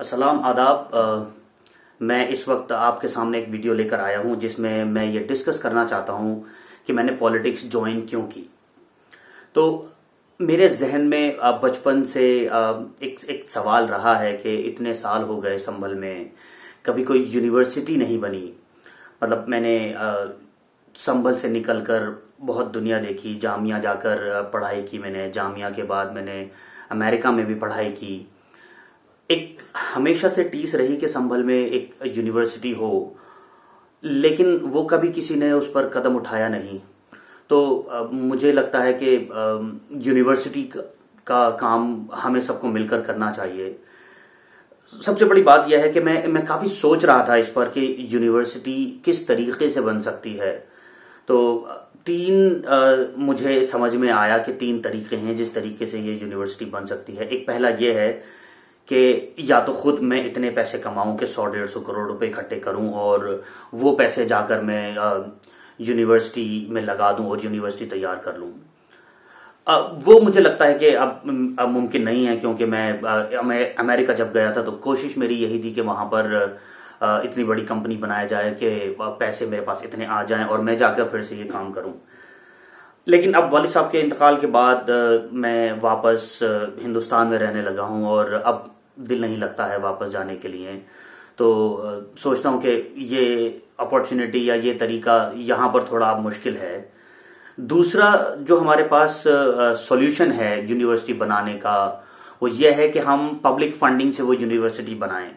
अस्सलाम आदाब। मैं इस वक्त आपके सामने एक वीडियो लेकर आया हूं जिसमें मैं ये डिस्कस करना चाहता हूं कि मैंने पॉलिटिक्स ज्वाइन क्यों की। तो मेरे जहन में बचपन से एक सवाल रहा है कि इतने साल हो गए संभल में कभी कोई यूनिवर्सिटी नहीं बनी। मतलब मैंने संभल से निकलकर बहुत दुनिया देखी, जामिया जाकर पढ़ाई की मैंने, जामिया के बाद मैंने अमेरिका में भी पढ़ाई की। एक हमेशा से टीस रही कि संभल में एक यूनिवर्सिटी हो, लेकिन वो कभी किसी ने उस पर कदम उठाया नहीं। तो मुझे लगता है कि यूनिवर्सिटी का काम हमें सबको मिलकर करना चाहिए। सबसे बड़ी बात यह है कि मैं काफ़ी सोच रहा था इस पर कि यूनिवर्सिटी किस तरीके से बन सकती है। तो मुझे समझ में आया कि तीन तरीके हैं जिस तरीके से ये यूनिवर्सिटी बन सकती है। एक पहला ये है कि या तो खुद मैं इतने पैसे कमाऊं कि 100-150 करोड़ रुपए इकट्ठे करूं और वो पैसे जाकर मैं यूनिवर्सिटी में लगा दूं और यूनिवर्सिटी तैयार कर लूं। वो मुझे लगता है कि अब मुमकिन नहीं है, क्योंकि मैं अमेरिका जब गया था तो कोशिश मेरी यही थी कि वहां पर इतनी बड़ी कंपनी बनाया जाए कि पैसे मेरे पास इतने आ जाएं और मैं जाकर फिर से ये काम करूं। लेकिन अब वालिद साहब के इंतकाल के बाद मैं वापस हिंदुस्तान में रहने लगा हूं और अब दिल नहीं लगता है वापस जाने के लिए। तो सोचता हूं कि ये अपॉर्चुनिटी या ये तरीका यहाँ पर थोड़ा मुश्किल है। दूसरा जो हमारे पास सॉल्यूशन है यूनिवर्सिटी बनाने का, वो ये है कि हम पब्लिक फंडिंग से वो यूनिवर्सिटी बनाएं।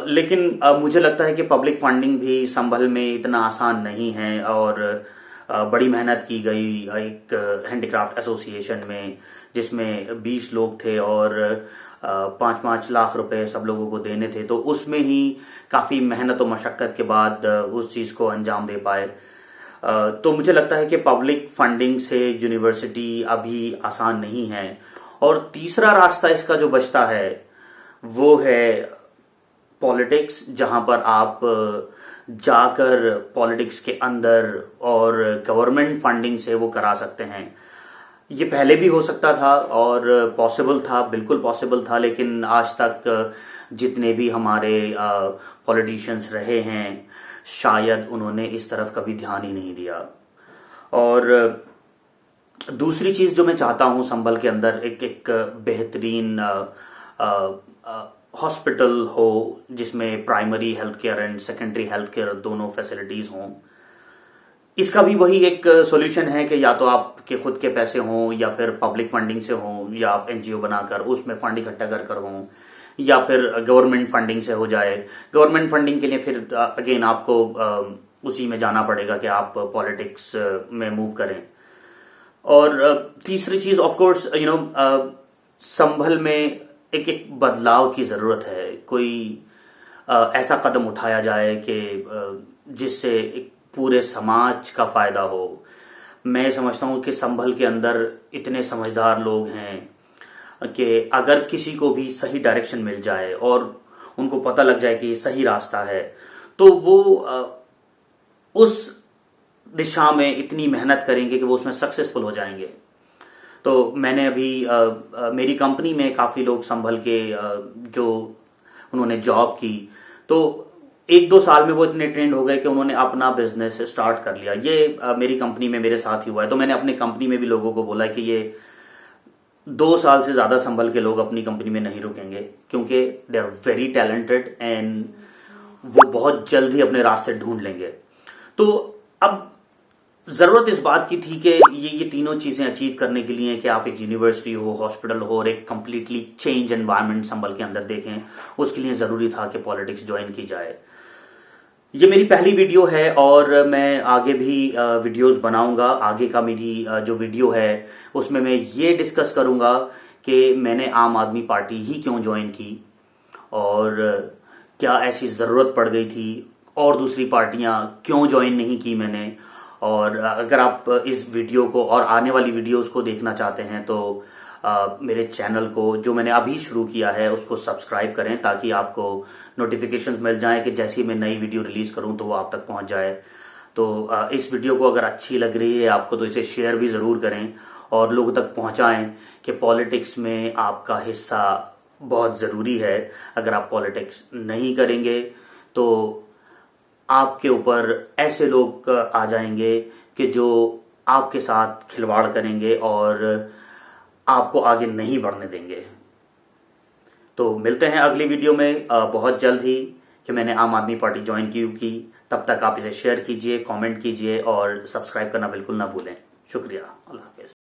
लेकिन मुझे लगता है कि पब्लिक फंडिंग भी संभल में इतना आसान नहीं है और बड़ी मेहनत की गई एक हैंडीक्राफ्ट एसोसिएशन में, जिसमें 20 लोग थे और 5-5 लाख रुपए सब लोगों को देने थे। तो उसमें ही काफ़ी मेहनत और मशक्क़त के बाद उस चीज़ को अंजाम दे पाए। तो मुझे लगता है कि पब्लिक फंडिंग से यूनिवर्सिटी अभी आसान नहीं है। और तीसरा रास्ता इसका जो बचता है वो है पॉलिटिक्स, जहां पर आप जाकर पॉलिटिक्स के अंदर और गवर्नमेंट फंडिंग से वो करा सकते हैं। ये पहले भी हो सकता था और पॉसिबल था, बिल्कुल पॉसिबल था, लेकिन आज तक जितने भी हमारे पॉलिटिशियंस रहे हैं शायद उन्होंने इस तरफ कभी ध्यान ही नहीं दिया। और दूसरी चीज़ जो मैं चाहता हूँ संभल के अंदर एक बेहतरीन हॉस्पिटल हो जिसमें primary health care and secondary health care दोनों फैसिलिटीज़ हों। इसका भी वही एक सॉल्यूशन है कि या तो आपके खुद के पैसे हों या फिर पब्लिक फंडिंग से हों या आप एनजीओ बनाकर उसमें फंड इकट्ठा कर हों या फिर गवर्नमेंट फंडिंग से हो जाए। गवर्नमेंट फंडिंग के लिए फिर अगेन आपको उसी में जाना पड़ेगा कि आप पॉलिटिक्स में मूव करें। और तीसरी चीज़ ऑफ कोर्स संभल में एक बदलाव की ज़रूरत है। कोई ऐसा कदम उठाया जाए कि जिससे एक पूरे समाज का फायदा हो। मैं समझता हूँ कि संभल के अंदर इतने समझदार लोग हैं कि अगर किसी को भी सही डायरेक्शन मिल जाए और उनको पता लग जाए कि ये सही रास्ता है, तो वो उस दिशा में इतनी मेहनत करेंगे कि वो उसमें सक्सेसफुल हो जाएंगे। तो मैंने अभी मेरी कंपनी में काफ़ी लोग संभल के जो उन्होंने जॉब की, तो 1-2 साल में वो इतने ट्रेंड हो गए कि उन्होंने अपना बिजनेस स्टार्ट कर लिया। ये मेरी कंपनी में मेरे साथ ही हुआ है। तो मैंने अपनी कंपनी में भी लोगों को बोला कि ये 2 साल से ज़्यादा संभल के लोग अपनी कंपनी में नहीं रुकेंगे, क्योंकि they are very talented and वो बहुत जल्द ही अपने रास्ते ढूंढ लेंगे। तो अब ज़रूरत इस बात की थी कि ये तीनों चीज़ें अचीव करने के लिए कि आप एक यूनिवर्सिटी हो, हॉस्पिटल हो और एक कम्प्लीटली चेंज एनवायरनमेंट संभल के अंदर देखें, उसके लिए ज़रूरी था कि पॉलिटिक्स ज्वाइन की जाए। ये मेरी पहली वीडियो है और मैं आगे भी वीडियोस बनाऊंगा। आगे का मेरी जो वीडियो है उसमें मैं ये डिस्कस करूंगा कि मैंने आम आदमी पार्टी ही क्यों ज्वाइन की और क्या ऐसी ज़रूरत पड़ गई थी और दूसरी पार्टियां क्यों ज्वाइन नहीं की मैंने। और अगर आप इस वीडियो को और आने वाली वीडियोस को देखना चाहते हैं तो मेरे चैनल को जो मैंने अभी शुरू किया है उसको सब्सक्राइब करें, ताकि आपको नोटिफिकेशंस मिल जाएं कि जैसे ही मैं नई वीडियो रिलीज़ करूं तो वो आप तक पहुंच जाए। तो इस वीडियो को अगर अच्छी लग रही है आपको तो इसे शेयर भी ज़रूर करें और लोगों तक पहुंचाएं कि पॉलिटिक्स में आपका हिस्सा बहुत ज़रूरी है। अगर आप पॉलिटिक्स नहीं करेंगे तो आपके ऊपर ऐसे लोग आ जाएंगे कि जो आपके साथ खिलवाड़ करेंगे और आपको आगे नहीं बढ़ने देंगे। तो मिलते हैं अगली वीडियो में बहुत जल्द ही कि मैंने आम आदमी पार्टी ज्वाइन क्यों की। तब तक आप इसे शेयर कीजिए, कमेंट कीजिए और सब्सक्राइब करना बिल्कुल ना भूलें। शुक्रिया। अल्लाह हाफिज़।